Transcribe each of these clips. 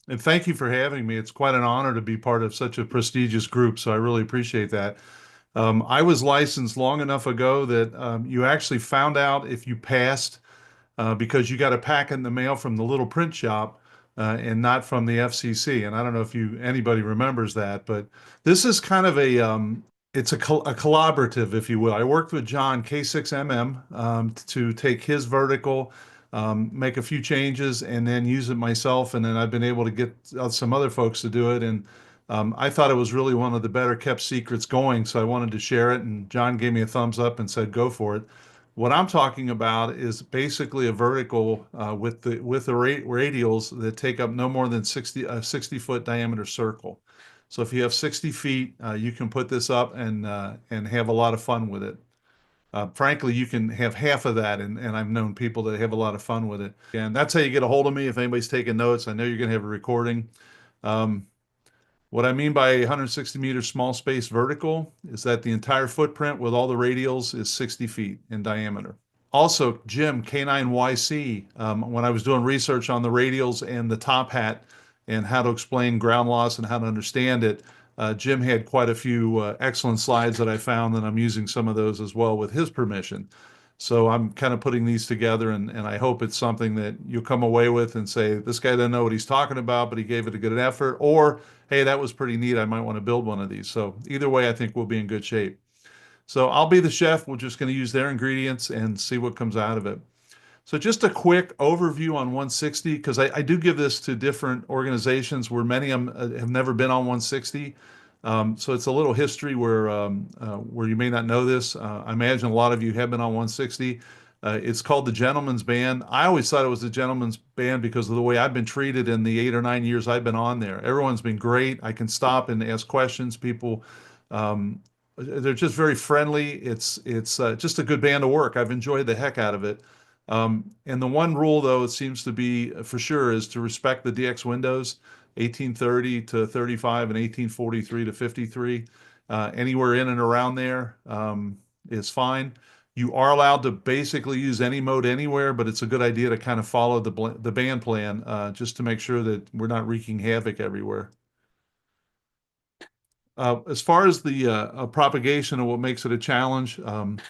And thank you for having me. It's quite an honor to be part of such a prestigious group, so I really appreciate that. I was licensed long enough ago that you actually found out if you passed because you got a pack in the mail from the little print shop and not from the FCC. And I don't know if anybody remembers that, but this is kind of it's a collaborative, if you will. I worked with John K6MM to take his vertical, make a few changes, and then use it myself. And then I've been able to get some other folks to do it. And I thought it was really one of the better kept secrets going, so I wanted to share it. And John gave me a thumbs up and said, "Go for it." What I'm talking about is basically a vertical with the radials that take up no more than 60-foot diameter circle. So if you have 60 feet, you can put this up and have a lot of fun with it. Frankly, you can have half of that, and I've known people that have a lot of fun with it. And that's how you get a hold of me if anybody's taking notes. I know you're going to have a recording. Um, what I mean by 160 meter small space vertical is that the entire footprint with all the radials is 60 feet in diameter. Also, Jim, K9YC, when I was doing research on the radials and the top hat and how to explain ground loss and how to understand it, Jim had quite a few excellent slides that I found, and I'm using some of those as well with his permission. So I'm kind of putting these together, and I hope it's something that you'll come away with and say, this guy doesn't know what he's talking about, but he gave it a good effort, or hey, that was pretty neat. I might want to build one of these. So either way, I think we'll be in good shape. So I'll be the chef. We're just going to use their ingredients and see what comes out of it. So just a quick overview on 160, because I do give this to different organizations where many of them have never been on 160. So it's a little history where you may not know this. I imagine a lot of you have been on 160. It's called the Gentleman's Band. I always thought it was the Gentleman's Band because of the way I've been treated in the 8 or 9 years I've been on there. Everyone's been great. I can stop and ask questions. People, um, they're just very friendly. It's just a good band of work. I've enjoyed the heck out of it. And the one rule, though, it seems to be for sure is to respect the DX windows, 1830 to 35 and 1843 to 53. Anywhere in and around there is fine. You are allowed to basically use any mode anywhere, but it's a good idea to kind of follow the band plan just to make sure that we're not wreaking havoc everywhere. As far as the propagation and what makes it a challenge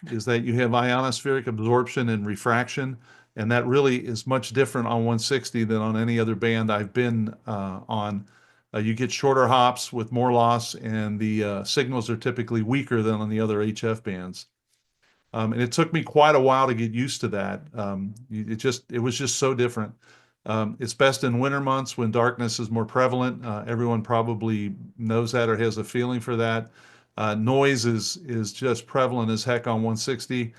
is that you have ionospheric absorption and refraction, and that really is much different on 160 than on any other band I've been on. You get shorter hops with more loss, and the signals are typically weaker than on the other HF bands. And it took me quite a while to get used to that. It was just so different. It's best in winter months when darkness is more prevalent. Everyone probably knows that or has a feeling for that. Noise is just prevalent as heck on 160.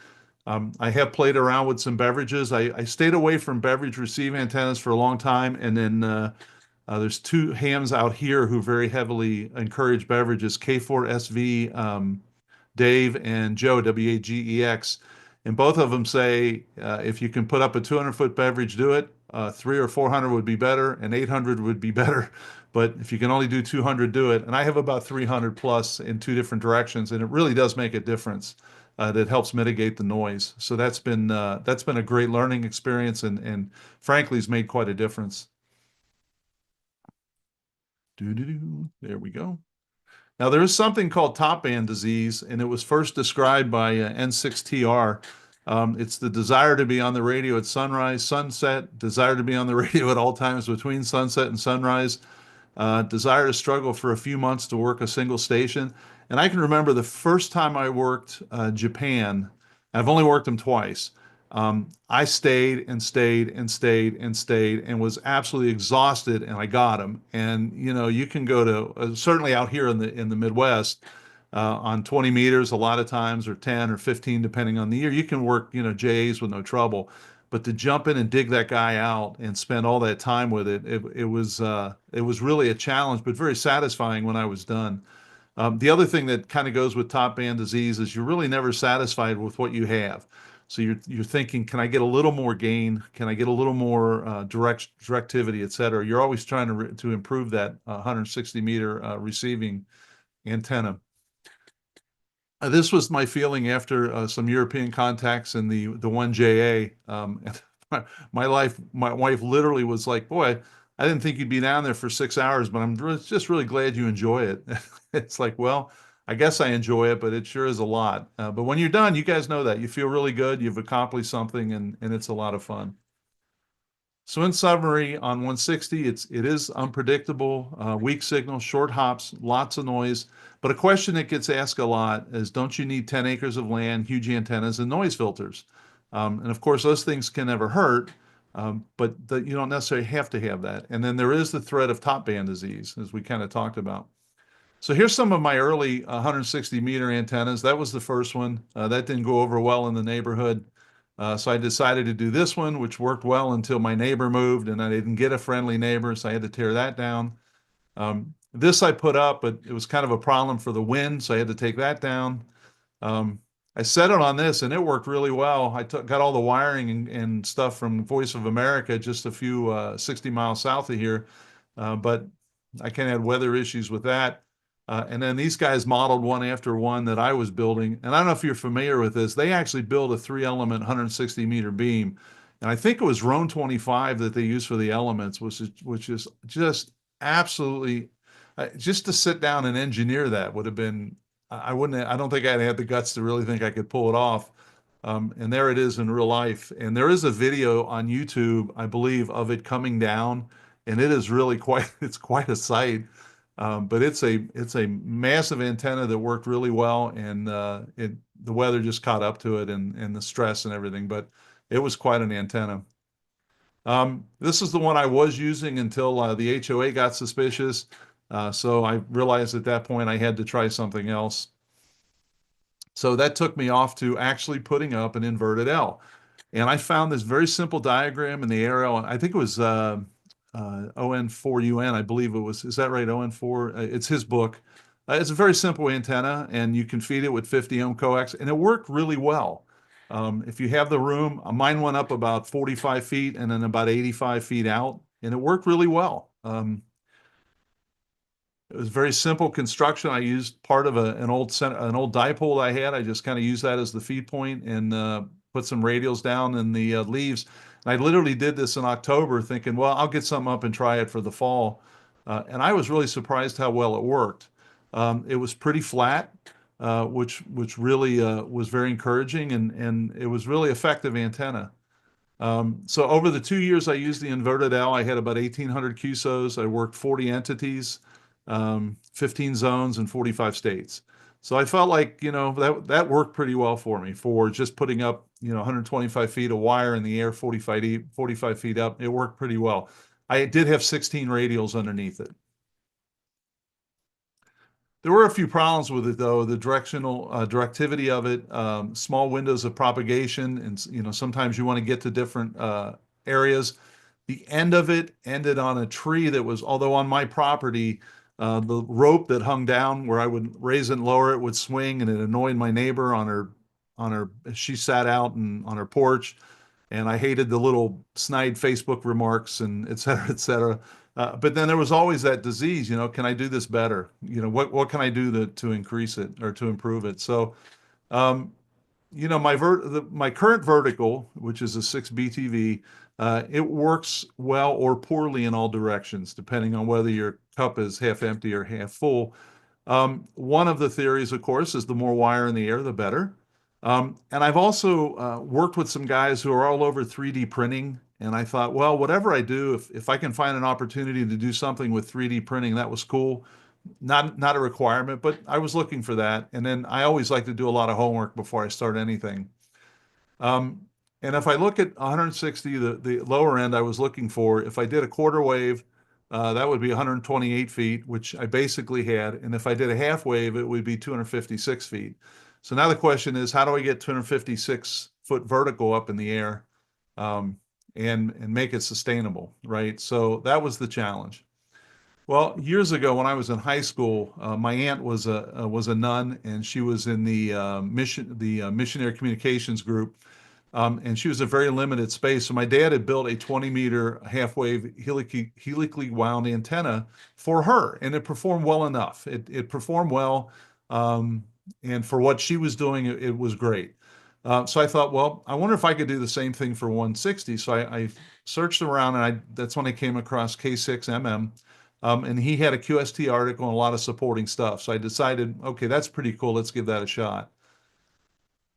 I have played around with some beverages. I stayed away from beverage receive antennas for a long time, and then there's two hams out here who very heavily encourage beverages, K4SV Dave and Joe, WAGEX. And both of them say if you can put up a 200-foot beverage, do it. 300 or 400 would be better, and 800 would be better. But if you can only do 200, do it. And I have about 300 plus in two different directions, and it really does make a difference. That helps mitigate the noise. So that's been a great learning experience, and frankly, has made quite a difference. Doo-doo-doo. There we go. Now, there is something called top band disease, and it was first described by N6TR. It's the desire to be on the radio at sunrise, sunset, desire to be on the radio at all times between sunset and sunrise, desire to struggle for a few months to work a single station. And I can remember the first time I worked Japan, I've only worked them twice. I stayed and stayed and stayed and stayed and was absolutely exhausted, and I got them. And you know, you can go to certainly out here in the Midwest on 20 meters a lot of times, or 10 or 15 depending on the year. You can work JAs with no trouble. But to jump in and dig that guy out and spend all that time with it was really a challenge, but very satisfying when I was done. The other thing that kind of goes with top band disease is you're really never satisfied with what you have. So you're thinking, can I get a little more gain? Can I get a little more directivity, et cetera? You're always trying to improve that 160 meter receiving antenna. This was my feeling after some European contacts in the 1JA. My wife literally was like, "Boy, I didn't think you'd be down there for 6 hours, but just really glad you enjoy it. It's like, well, I guess I enjoy it, but it sure is a lot. But when you're done, you guys know that you feel really good. You've accomplished something, and it's a lot of fun. So in summary, on 160, it is unpredictable, weak signal, short hops, lots of noise. But a question that gets asked a lot is, don't you need 10 acres of land, huge antennas, and noise filters? And of course, those things can never hurt, you don't necessarily have to have that. And then there is the threat of top band disease, as we kind of talked about. So here's some of my early 160 meter antennas. That was the first one. That didn't go over well in the neighborhood. So I decided to do this one, which worked well until my neighbor moved and I didn't get a friendly neighbor, so I had to tear that down. This I put up, but it was kind of a problem for the wind, so I had to take that down. Um, I set it on this and it worked really well. Got all the wiring and stuff from Voice of America, just a few 60 miles south of here, but I kind of had weather issues with that. And then these guys modeled one after one that I was building. And I don't know if you're familiar with this. They actually built a 3 element 160 meter beam. And I think it was Roan 25 that they used for the elements, which is just absolutely, just to sit down and engineer that would have been, I don't think I'd had the guts to really think I could pull it off. And there it is in real life. And there is a video on YouTube, I believe, of it coming down. And it is really it's quite a sight. But it's a massive antenna that worked really well, and the weather just caught up to it and the stress and everything. But it was quite an antenna. This is the one I was using until the HOA got suspicious. So I realized at that point I had to try something else. So that took me off to actually putting up an inverted L. And I found this very simple diagram in the aerial. I think it was ON4UN, I believe it was. Is that right? ON4? It's his book. It's a very simple antenna, and you can feed it with 50 ohm coax, and it worked really well. If you have the room, mine went up about 45 feet and then about 85 feet out, and it worked really well. It was very simple construction. I used part of an old dipole I had. I just kind of used that as the feed point and put some radials down in the leaves. And I literally did this in October thinking, well, I'll get something up and try it for the fall. And I was really surprised how well it worked. It was pretty flat, which really was very encouraging, and it was really effective antenna. So over the 2 years I used the inverted L, I had about 1,800 QSOs. I worked 40 entities, 15 zones, and 45 states. So I felt like, that worked pretty well for me for just putting up, 125 feet of wire in the air, 45 feet up. It worked pretty well. I did have 16 radials underneath it. There were a few problems with it, though. The directivity of it, small windows of propagation, and sometimes you want to get to different areas. The end of it ended on a tree that was, although on my property, the rope that hung down where I would raise it and lower it would swing, and it annoyed my neighbor she sat out and on her porch, and I hated the little snide Facebook remarks and et cetera, et cetera. But then there was always that disease, can I do this better? What can I do to increase it or to improve it? So, um, my current vertical, which is a 6 BTV, it works well or poorly in all directions, depending on whether your cup is half empty or half full. One of the theories, of course, is the more wire in the air, the better. And I've also worked with some guys who are all over 3D printing. And I thought, well, whatever I do, if I can find an opportunity to do something with 3D printing, that was cool. Not a requirement, but I was looking for that. And then I always like to do a lot of homework before I start anything. Um, and if I look at 160, the lower end I was looking for, if I did a quarter wave, that would be 128 feet, which I basically had. And if I did a half wave, it would be 256 feet. So now the question is, how do I get 256-foot vertical up in the air, and make it sustainable, right? So that was the challenge. Well, years ago when I was in high school, my aunt was a nun, and she was in the missionary communications group, and she was a very limited space. So my dad had built a 20-meter half-wave helically wound antenna for her, and it performed well enough. It performed well, and for what she was doing, it was great. So I thought, well, I wonder if I could do the same thing for 160. So I searched around, and that's when I came across K6MM. And he had a QST article and a lot of supporting stuff. So I decided, okay, that's pretty cool. Let's give that a shot.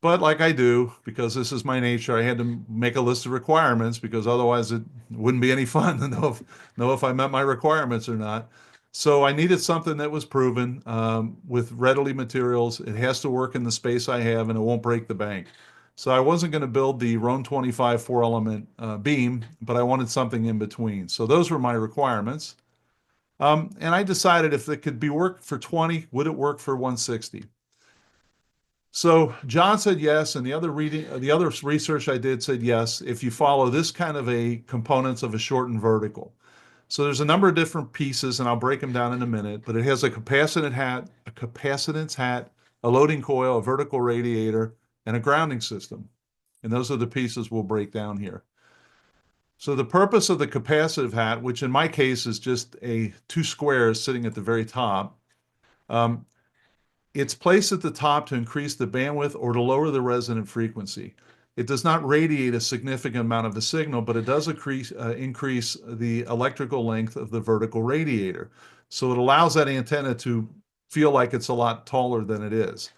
But like I do, because this is my nature, I had to make a list of requirements because otherwise it wouldn't be any fun to know if I met my requirements or not. So I needed something that was proven with readily materials. It has to work in the space I have, and it won't break the bank. So I wasn't going to build the Roan 25 four-element beam, but I wanted something in between. So those were my requirements. And I decided if it could be worked for 20, would it work for 160? So John said yes, and the other research I did said yes, if you follow this kind of a components of a shortened vertical. So there's a number of different pieces, and I'll break them down in a minute, but it has a capacitance hat, a loading coil, a vertical radiator, and a grounding system. And those are the pieces we'll break down here. So the purpose of the capacitive hat, which in my case is just two squares sitting at the very top, um, it's placed at the top to increase the bandwidth or to lower the resonant frequency. It does not radiate a significant amount of the signal, but it does increase the electrical length of the vertical radiator. So it allows that antenna to feel like it's a lot taller than it is.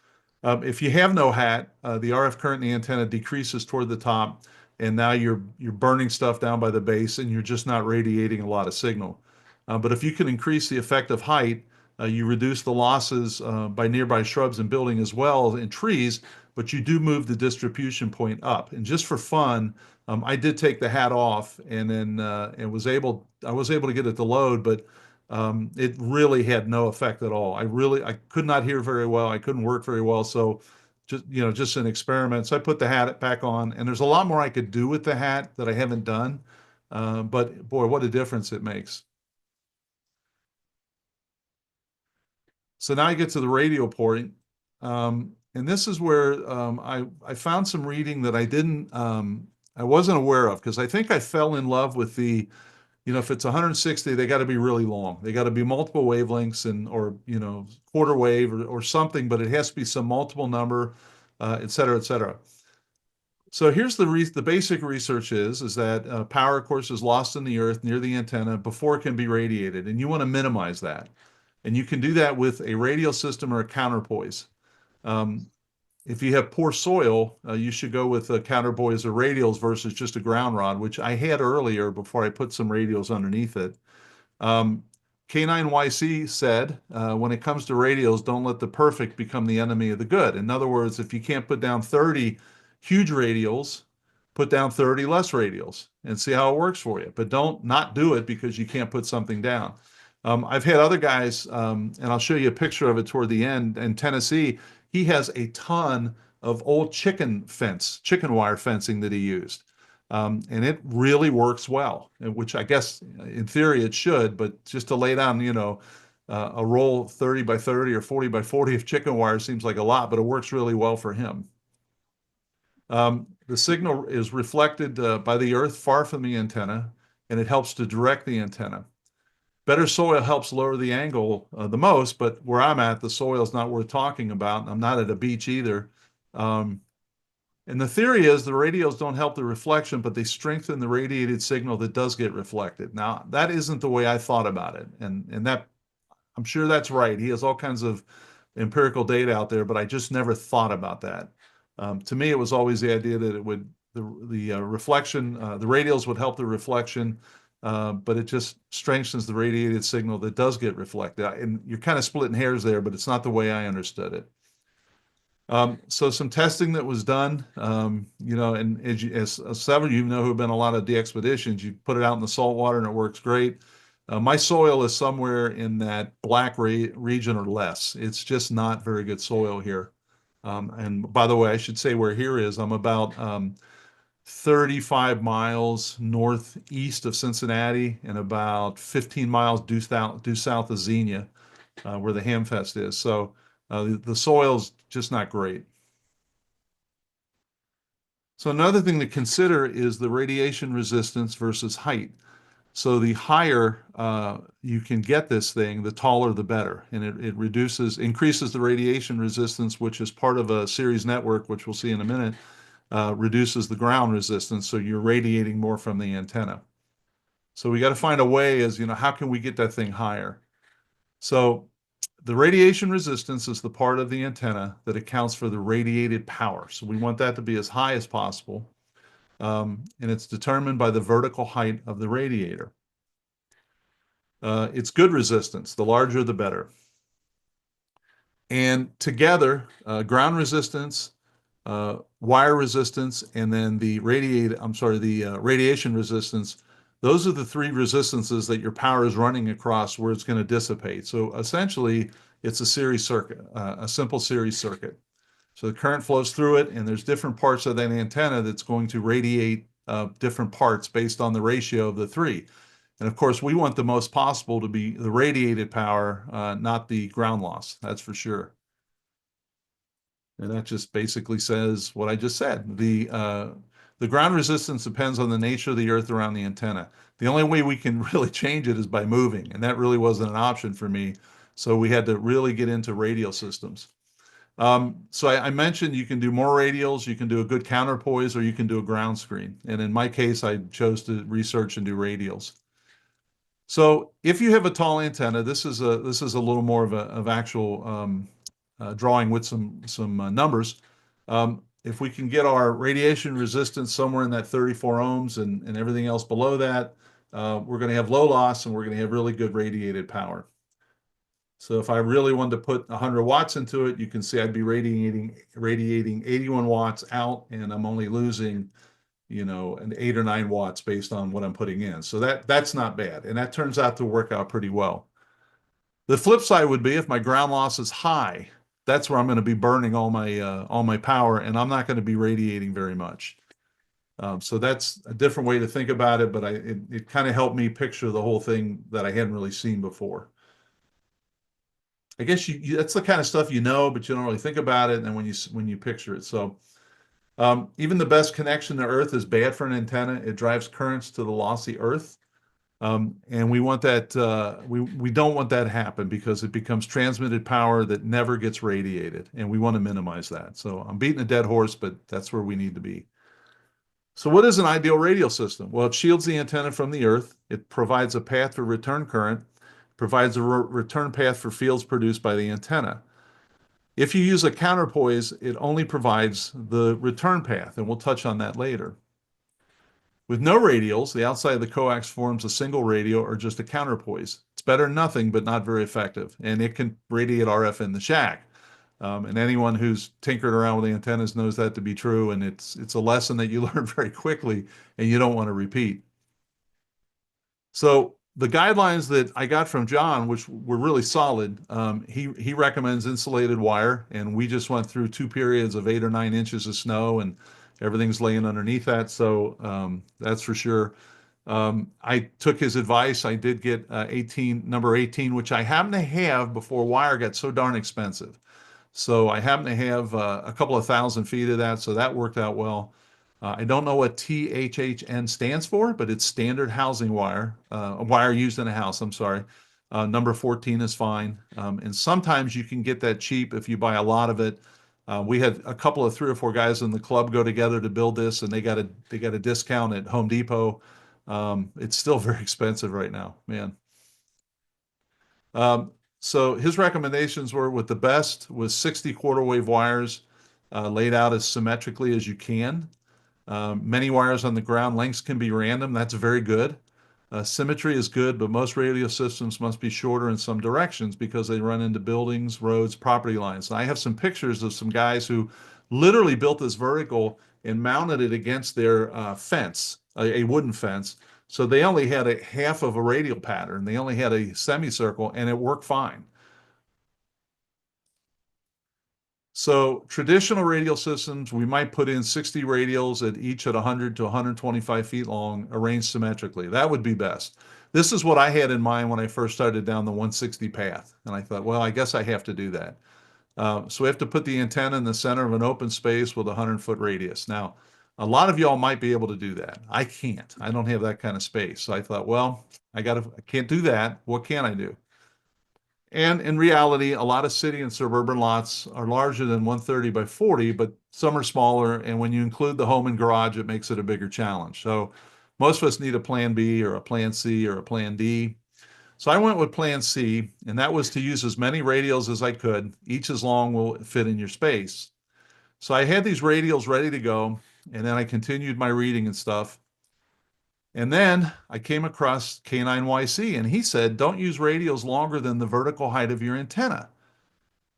If you have no hat, the RF current in the antenna decreases toward the top, and now you're burning stuff down by the base, and you're just not radiating a lot of signal. But if you can increase the effective height, you reduce the losses by nearby shrubs and building as well in trees, but you do move the distribution point up. And just for fun, I did take the hat off and then I was able to get it to load, but it really had no effect at all. I could not hear very well. I couldn't work very well. So just an experiment. So I put the hat back on, and there's a lot more I could do with the hat that I haven't done. But boy, what a difference it makes. So now I get to the radial point. And this is where I found some reading that I wasn't aware of because I think I fell in love with if it's 160, they got to be really long. They got to be multiple wavelengths or quarter wave or something, but it has to be some multiple number, et cetera, et cetera. So here's the basic research is that power, of course, is lost in the earth near the antenna before it can be radiated, and you want to minimize that. And you can do that with a radial system or a counterpoise. Um, if you have poor soil, you should go with counterpoise or radials versus just a ground rod, which I had earlier before I put some radials underneath it. Um, K9YC said, when it comes to radials, don't let the perfect become the enemy of the good. In other words, if you can't put down 30 huge radials, put down 30 less radials and see how it works for you. But don't not do it because you can't put something down. I've had other guys, and I'll show you a picture of it toward the end. In Tennessee, he has a ton of old chicken wire fencing that he used. And it really works well, which I guess in theory it should, but just to lay down, a roll 30 by 30 or 40 by 40 of chicken wire seems like a lot, but it works really well for him. The signal is reflected by the earth far from the antenna, and it helps to direct the antenna. Better soil helps lower the angle the most, but where I'm at, the soil is not worth talking about. I'm not at a beach either. Um, and the theory is the radials don't help the reflection, but they strengthen the radiated signal that does get reflected. Now, that isn't the way I thought about it. And that I'm sure that's right. He has all kinds of empirical data out there, but I just never thought about that. To me, it was always the idea that it would the reflection, the radials would help the reflection, but it just strengthens the radiated signal that does get reflected. And you're kind of splitting hairs there, but it's not the way I understood it. So some testing that was done, and as several of you know who have been on a lot of the expeditions, you put it out in the salt water and it works great. My soil is somewhere in that black region or less. It's just not very good soil here. And by the way, I should say where here is, I'm about 35 miles northeast of Cincinnati and about 15 miles due south of Xenia, where the Hamfest is. So the soil's just not great. So another thing to consider is the radiation resistance versus height. So the higher you can get this thing, the taller the better. And it increases the radiation resistance, which is part of a series network, which we'll see in a minute, reduces the ground resistance. So you're radiating more from the antenna. So we got to find a way as, how can we get that thing higher? So the radiation resistance is the part of the antenna that accounts for the radiated power. So we want that to be as high as possible. And it's determined by the vertical height of the radiator. It's good resistance. The larger, the better. And together, ground resistance, wire resistance, and then the radiation resistance, those are the three resistances that your power is running across where it's going to dissipate. So essentially, it's a series circuit, a simple series circuit. So the current flows through it, and there's different parts of that antenna that's going to radiate different parts based on the ratio of the three. And of course, we want the most possible to be the radiated power, not the ground loss. That's for sure. And that just basically says what I just said. The ground resistance depends on the nature of the earth around the antenna. The only way we can really change it is by moving, and that really wasn't an option for me. So we had to really get into radial systems. So I mentioned you can do more radials, you can do a good counterpoise, or you can do a ground screen. And in my case, I chose to research and do radials. So if you have a tall antenna, this is a little more of actual drawing with some numbers. If we can get our radiation resistance somewhere in that 34 ohms and everything else below that, we're going to have low loss and we're going to have really good radiated power. So if I really wanted to put 100 watts into it, you can see I'd be radiating 81 watts out, and I'm only losing, an 8 or 9 watts based on what I'm putting in. So that's not bad, and that turns out to work out pretty well. The flip side would be if my ground loss is high, that's where I'm going to be burning all my power, and I'm not going to be radiating very much. So that's a different way to think about it, but it kind of helped me picture the whole thing that I hadn't really seen before. I guess that's the kind of stuff but you don't really think about it, and then when you picture it. So even the best connection to Earth is bad for an antenna. It drives currents to the lossy Earth. And we want that we don't want that to happen because it becomes transmitted power that never gets radiated, and we want to minimize that. So I'm beating a dead horse, but that's where we need to be. So what is an ideal radial system? Well, it shields the antenna from the earth. It provides a path for return current, provides a return path for fields produced by the antenna. If you use a counterpoise, it only provides the return path, and we'll touch on that later. With no radials, the outside of the coax forms a single radio or just a counterpoise. It's better than nothing, but not very effective. And it can radiate RF in the shack. And anyone who's tinkered around with the antennas knows that to be true. And it's a lesson that you learn very quickly and you don't want to repeat. So the guidelines that I got from John, which were really solid, he recommends insulated wire. And we just went through 2 periods of 8 or 9 inches of snow, and everything's laying underneath that. So that's for sure. I took his advice. I did get number 18, which I happen to have before wire got so darn expensive. So I happen to have a couple of thousand feet of that. So that worked out well. I don't know what THHN stands for, but it's standard housing wire, a wire used in a house. I'm sorry. Number 14 is fine. And sometimes you can get that cheap if you buy a lot of it. We had a couple of 3 or 4 guys in the club go together to build this, and they got a discount at Home Depot. It's still very expensive right now, man. So his recommendations were with the best was 60 quarter wave wires laid out as symmetrically as you can. Many wires on the ground lengths can be random. That's very good. Symmetry is good, but most radio systems must be shorter in some directions because they run into buildings, roads, property lines. And I have some pictures of some guys who literally built this vertical and mounted it against their fence, a wooden fence. So they only had a half of a radial pattern. They only had a semicircle, and it worked fine. So traditional radial systems, we might put in 60 radials at each at 100 to 125 feet long, arranged symmetrically. That would be best. This is what I had in mind when I first started down the 160 path. And I thought, well, I guess I have to do that. So we have to put the antenna in the center of an open space with a 100-foot radius. Now, 160 radials, 60 radials, 100 feet long, 125 feet long. That would be best. This is what I had in mind when I first started down the 160 path. And I thought, well, I guess I have to do that. So we have to put the antenna in the center of an open space with a 100-foot radius. Now, A lot of y'all might be able to do that. I can't. I don't have that kind of space. So I thought, well, I can't do that. What can I do? And in reality, a lot of city and suburban lots are larger than 130 by 40, but some are smaller. And when you include the home and garage, it makes it a bigger challenge. So most of us need a plan B or a plan C or a plan D. So I went with plan C, and that was to use as many radials as I could. Each as long will fit in your space. So I had these radials ready to go, and then I continued my reading and stuff. And then I came across K9YC, and he said, don't use radials longer than the vertical height of your antenna.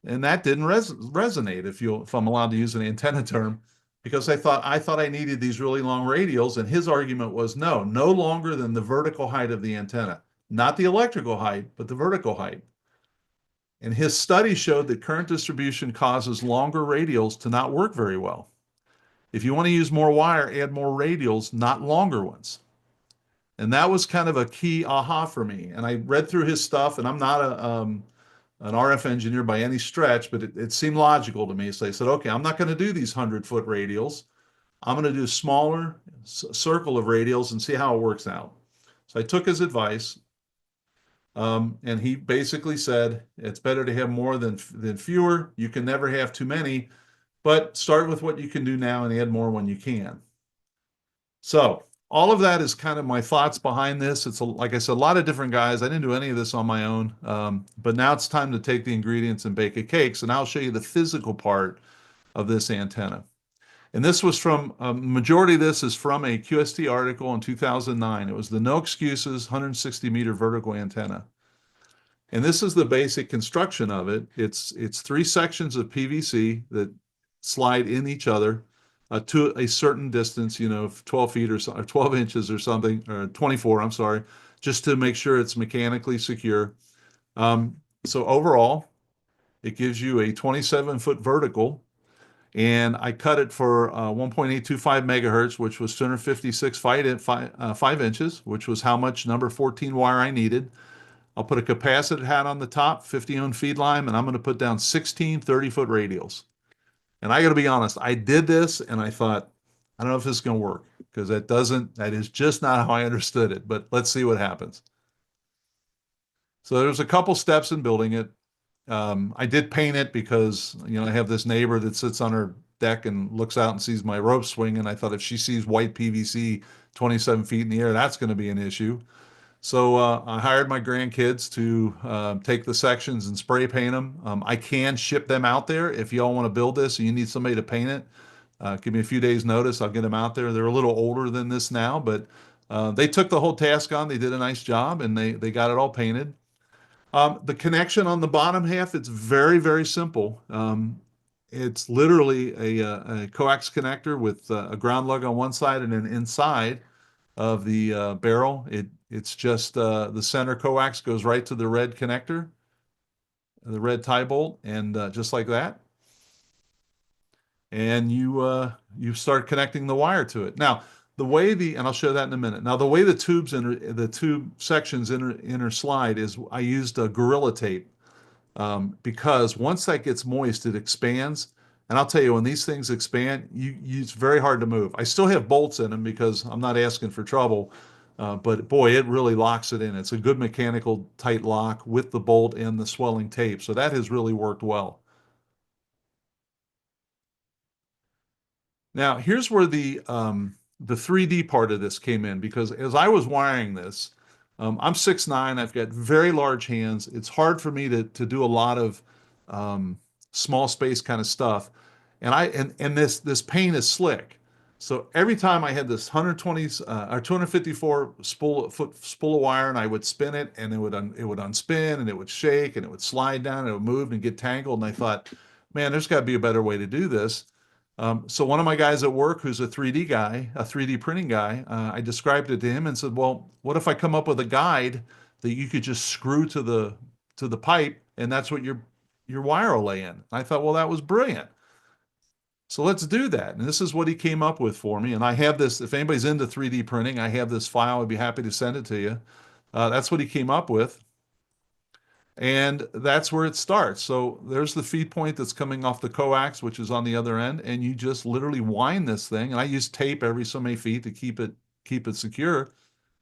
And that didn't resonate, if I'm allowed to use an antenna term, because I thought I needed these really long radials, and his argument was no longer than the vertical height of the antenna, not the electrical height, but the vertical height. And his study showed that current distribution causes longer radials to not work very well. If you want to use more wire, add more radials, not longer ones. And that was kind of a key aha for me. And I read through his stuff, and I'm not an RF engineer by any stretch, but it seemed logical to me. So I said, okay, I'm not going to do these 100-foot radials. I'm going to do a smaller circle of radials and see how it works out. So I took his advice, and he basically said it's better to have more than fewer. You can never have too many, but start with what you can do now and add more when you can. So all of that is kind of my thoughts behind this. It's like I said, a lot of different guys. I didn't do any of this on my own, but now it's time to take the ingredients and bake a cake. So now I'll show you the physical part of this antenna. And this was from majority of this is from a QST article in 2009. It was the No Excuses 160-meter vertical antenna. And this is the basic construction of it. It's three sections of PVC that slide in each other to a certain distance, 12 feet or 12 inches or something, or 24, I'm sorry, just to make sure it's mechanically secure. So overall, it gives you a 27-foot vertical, and I cut it for 1.825 megahertz, which was 256 5 inches, which was how much number 14 wire I needed. I'll put a capacitor hat on the top, 50 ohm feed line, and I'm going to put down 16 30-foot radials. And I got to be honest, I did this and I thought, I don't know if this is going to work because that is just not how I understood it, but let's see what happens. So there's a couple steps in building it. I did paint it because, I have this neighbor that sits on her deck and looks out and sees my rope swing. And I thought if she sees white PVC 27 feet in the air, that's going to be an issue. So I hired my grandkids to take the sections and spray paint them. I can ship them out there if y'all want to build this and you need somebody to paint it. Give me a few days notice. I'll get them out there. They're a little older than this now, but they took the whole task on. They did a nice job and they got it all painted. The connection on the bottom half, it's very, very simple. It's literally a coax connector with a ground lug on one side and then inside of the barrel. It's just the center coax goes right to the red connector, the red tie bolt, and just like that. And you start connecting the wire to it. Now, and I'll show that in a minute. Now, the way the tube sections interslide is I used a Gorilla Tape because once that gets moist, it expands. And I'll tell you, when these things expand, it's very hard to move. I still have bolts in them because I'm not asking for trouble, but boy, it really locks it in. It's a good mechanical tight lock with the bolt and the swelling tape. So that has really worked well. Now, here's where the 3D part of this came in because as I was wiring this, I'm 6'9". I've got very large hands. It's hard for me to do a lot of small space kind of stuff, and this paint is slick. So every time I had this 120 or 254 spool of wire, and I would spin it, and it would unspin, and it would shake, and it would slide down, and it would move and get tangled. And I thought, man, there's got to be a better way to do this. So one of my guys at work, who's a 3D guy, a 3D printing guy, I described it to him and said, "Well, what if I come up with a guide that you could just screw to the pipe, and that's what your wire will lay in?" I thought, well, that was brilliant. So let's do that. And this is what he came up with for me. And I have this. If anybody's into 3D printing, I have this file. I'd be happy to send it to you. That's what he came up with. And that's where it starts. So there's the feed point that's coming off the coax, which is on the other end, and you just literally wind this thing. And I use tape every so many feet to keep it secure.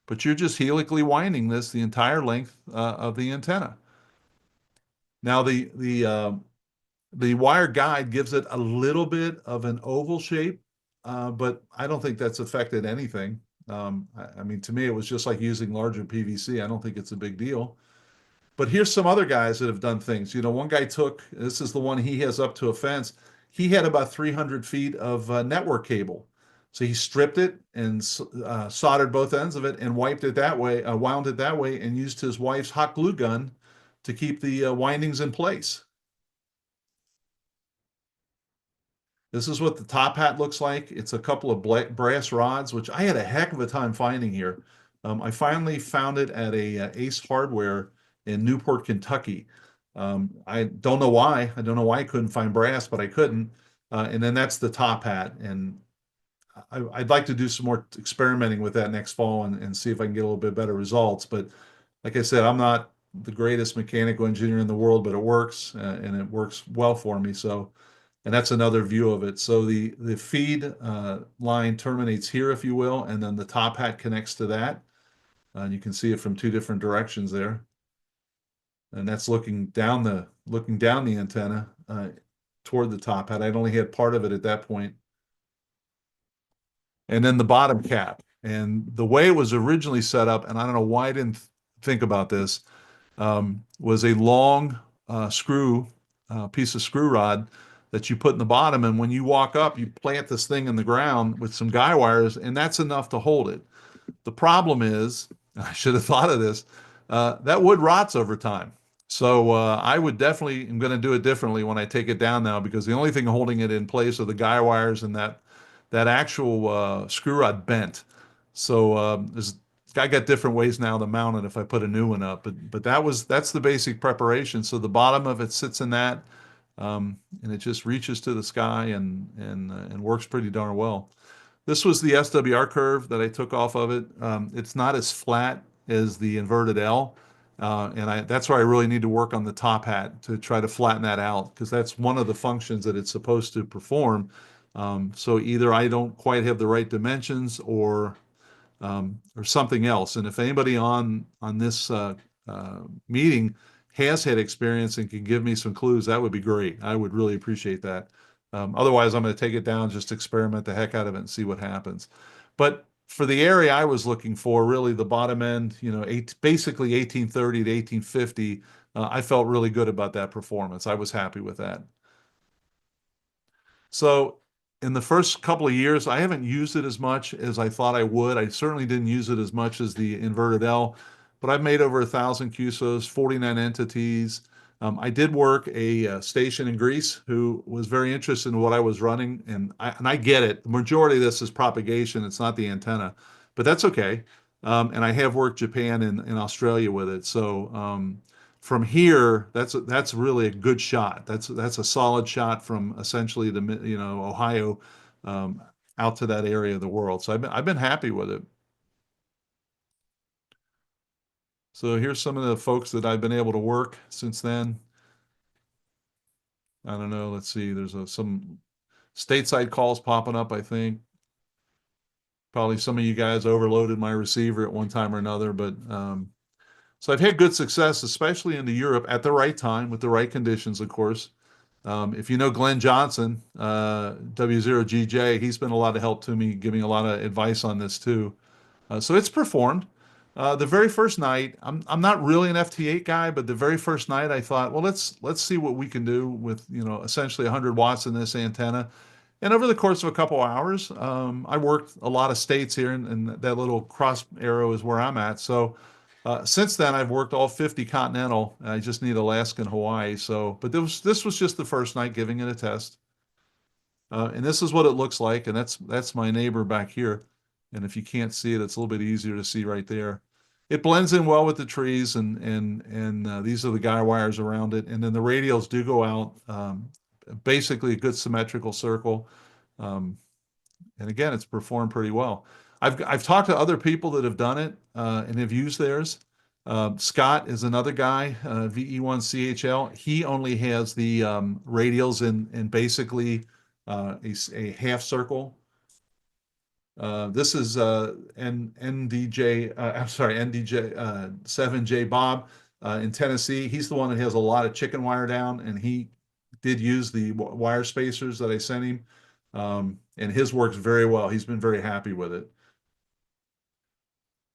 But you're just helically winding this the entire length of the antenna. Now the wire guide gives it a little bit of an oval shape, but I don't think that's affected anything. I mean, to me, it was just like using larger PVC. I don't think it's a big deal. But here's some other guys that have done things. One guy this is the one he has up to a fence. He had about 300 feet of network cable. So he stripped it and soldered both ends of it and wiped it that way, wound it that way, and used his wife's hot glue gun to keep the windings in place. This is what the top hat looks like. It's a couple of brass rods, which I had a heck of a time finding here. I finally found it at a Ace Hardware in Newport, Kentucky. I don't know why. I don't know why I couldn't find brass, but I couldn't. And then that's the top hat. And I'd like to do some more experimenting with that next fall and see if I can get a little bit better results. But like I said, I'm not the greatest mechanical engineer in the world, but it works and it works well for me. So and that's another view of it. So the feed line terminates here, if you will, and then the top hat connects to that. You can see it from two different directions there, and that's looking down the antenna toward the top hat. I'd only had part of it at that point, and then the bottom cap. And the way it was originally set up, and I don't know why I didn't think about this, was a long piece of screw rod that you put in the bottom. And when you walk up, you plant this thing in the ground with some guy wires, and that's enough to hold it. The problem is, I should have thought of this, that wood rots over time. So I would definitely am going to do it differently when I take it down now because the only thing holding it in place are the guy wires and that actual screw rod bent. So I got different ways now to mount it if I put a new one up. But that's the basic preparation. So the bottom of it sits in that, and it just reaches to the sky and works pretty darn well. This was the SWR curve that I took off of it. It's not as flat as the inverted L. And that's where I really need to work on the top hat to try to flatten that out because that's one of the functions that it's supposed to perform. So either I don't quite have the right dimensions or something else. And if anybody on this meeting has had experience and can give me some clues, that would be great. I would really appreciate that. Otherwise, I'm going to take it down, just experiment the heck out of it and see what happens. But for the area I was looking for, really the bottom end, basically 1830 to 1850, I felt really good about that performance. I was happy with that. So in the first couple of years, I haven't used it as much as I thought I would. I certainly didn't use it as much as the inverted L, but I've made over 1,000 QSOs, 49 entities. I did work a station in Greece who was very interested in what I was running, and I get it. The majority of this is propagation; it's not the antenna, but that's okay. And I have worked Japan and Australia with it, so from here, that's really a good shot. That's a solid shot from essentially the Ohio um, out to that area of the world. So I've been happy with it. So here's some of the folks that I've been able to work since then. I don't know. Let's see. There's some stateside calls popping up, I think. Probably some of you guys overloaded my receiver at one time or another, but so I've had good success, especially into Europe at the right time with the right conditions, of course. If you know Glenn Johnson, W0GJ, he's been a lot of help to me, giving a lot of advice on this too. So it's performed. The very first night, I'm not really an FT8 guy, but the very first night I thought, well, let's see what we can do with essentially 100 watts in this antenna. And over the course of a couple hours, I worked a lot of states here, and that little cross arrow is where I'm at. So since then, I've worked all 50 continental. I just need Alaska and Hawaii. So, but this was just the first night giving it a test. And this is what it looks like. And that's my neighbor back here. And if you can't see it, it's a little bit easier to see right there. It blends in well with the trees, and these are the guy wires around it. And then the radials do go out, basically a good symmetrical circle. Um, and again, it's performed pretty well. I've talked to other people that have done it and have used theirs. Scott is another guy, VE1CHL. He only has the radials in basically a half circle. This is NDJ, I'm sorry, NDJ 7J Bob in Tennessee. He's the one that has a lot of chicken wire down, and he did use the wire spacers that I sent him. And his works very well. He's been very happy with it.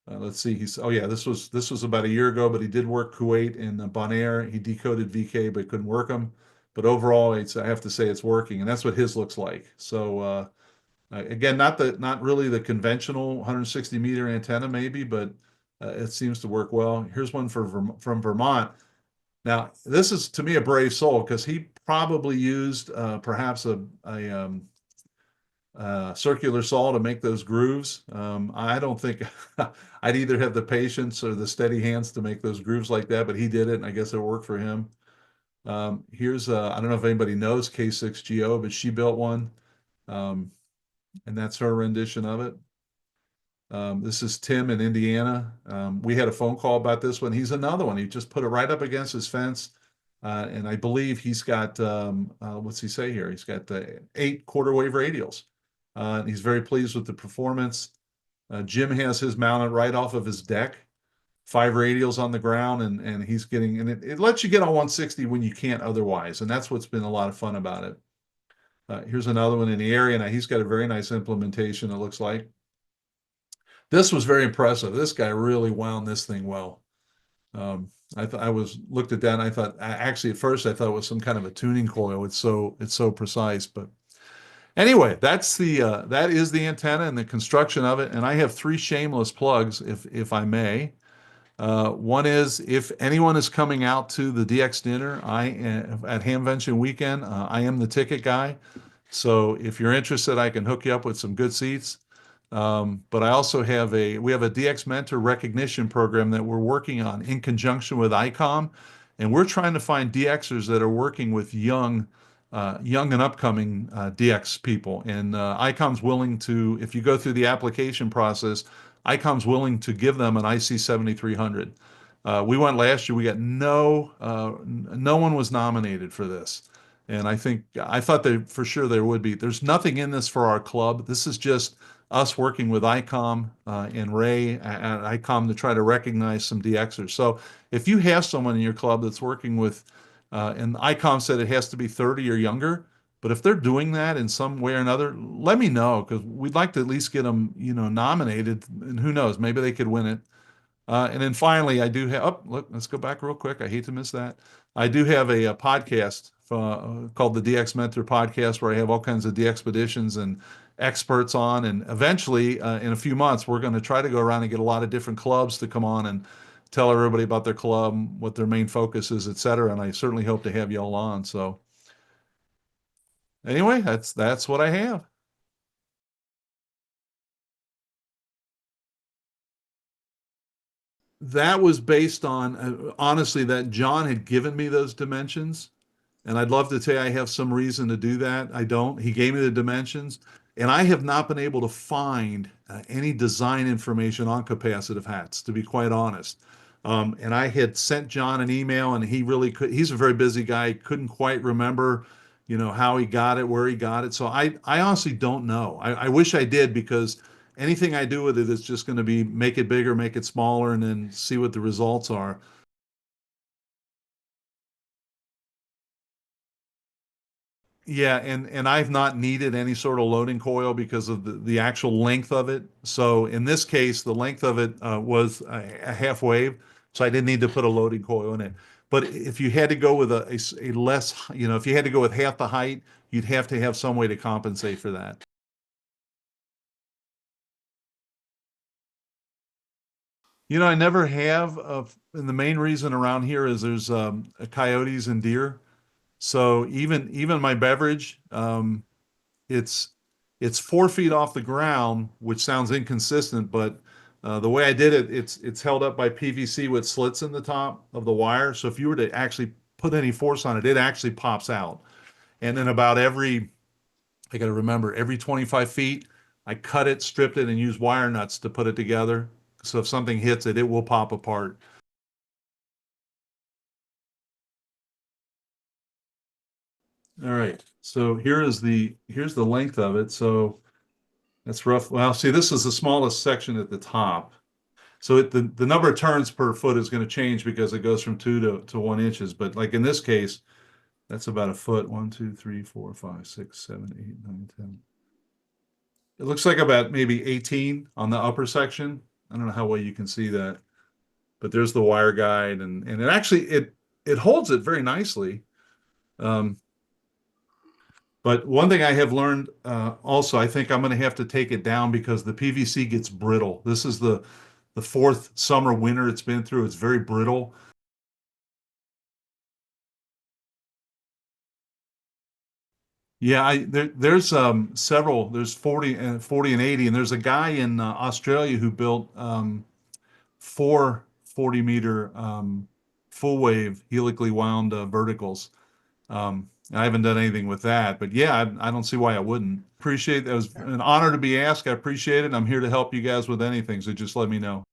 Let's see. Oh yeah, this was about a year ago, but he did work Kuwait and Bonaire. He decoded VK, but couldn't work them. But overall, I have to say it's working, and that's what his looks like. So again, not really the conventional 160 meter antenna, maybe, but it seems to work well. Here's one from Vermont. Now, this is to me a brave soul because he probably used perhaps a circular saw to make those grooves. I don't think I'd either have the patience or the steady hands to make those grooves like that, but he did it, and I guess it worked for him. Here's I don't know if anybody knows K6GO, but she built one, and that's her rendition of it. This is Tim in Indiana. We had a phone call about this one. He's another one. He just put it right up against his fence. And I believe he's got, what's he say here? He's got 8 quarter-wave radials. He's very pleased with the performance. Jim has his mounted right off of his deck, 5 radials on the ground, and he's getting, and it lets you get on 160 when you can't otherwise. And that's what's been a lot of fun about it. Here's another one in the area. Now he's got a very nice implementation, it looks like. This was very impressive. This guy really wound this thing well. I was looked at that and I thought, actually at first I thought it was some kind of a tuning coil. It's so precise. But anyway, that is the antenna and the construction of it. And I have 3 shameless plugs, if I may. One is if anyone is coming out to the DX dinner, at Hamvention weekend, I am the ticket guy. So if you're interested, I can hook you up with some good seats. But I also have we have a DX mentor recognition program that we're working on in conjunction with ICOM, and we're trying to find DXers that are working with young and upcoming DX people. And ICOM's willing to, if you go through the application process, ICOM's willing to give them an IC 7300. We went last year. We got no one was nominated for this. And I thought that for sure there would be. There's nothing in this for our club. This is just us working with ICOM and Ray at ICOM to try to recognize some DXers. So if you have someone in your club that's working with, and ICOM said it has to be 30 or younger, but if they're doing that in some way or another, let me know because we'd like to at least get them, nominated. And who knows, maybe they could win it. And then finally, I do have, oh, look, let's go back real quick. I hate to miss that. I do have a podcast called the DX Mentor Podcast where I have all kinds of DXpeditions and experts on. And eventually, in a few months, we're going to try to go around and get a lot of different clubs to come on and tell everybody about their club, what their main focus is, et cetera. And I certainly hope to have you all on. So anyway, that's what I have. That was based on, honestly, that John had given me those dimensions. And I'd love to tell you I have some reason to do that. I don't. He gave me the dimensions, and I have not been able to find any design information on capacitive hats, to be quite honest. And I had sent John an email, and he really could. He's a very busy guy. Couldn't quite remember, how he got it, where he got it. So I honestly don't know. I wish I did because anything I do with it is just going to be make it bigger, make it smaller, and then see what the results are. Yeah, and I've not needed any sort of loading coil because of the actual length of it. So in this case, the length of it was a half wave, so I didn't need to put a loading coil in it. But if you had to go with a less, if you had to go with half the height, you'd have to have some way to compensate for that. I never have. And the main reason around here is there's coyotes and deer. So even my beverage, it's it's 4 feet off the ground, which sounds inconsistent, but the way I did it, it's held up by PVC with slits in the top of the wire. So if you were to actually put any force on it, it actually pops out. And then I got to remember, every 25 feet, I cut it, stripped it, and use wire nuts to put it together. So if something hits it, it will pop apart. All right. So here's the length of it. So that's rough. Well, see, this is the smallest section at the top. So the number of turns per foot is going to change because it goes from 2 to 1 inches. But like in this case, that's about a foot. One, two, three, four, five, six, seven, eight, nine, 10. It looks like about maybe 18 on the upper section. I don't know how well you can see that, but there's the wire guide, and it actually it holds it very nicely. Um, but one thing I have learned also, I think I'm going to have to take it down because the PVC gets brittle. This is the fourth summer winter it's been through. It's very brittle. Yeah, there's several. There's 40 and 40 and 80, and there's a guy in Australia who built four 40-meter full wave helically wound verticals. I haven't done anything with that, but yeah, I don't see why I wouldn't. Appreciate that. It was an honor to be asked. I appreciate it. I'm here to help you guys with anything, so just let me know.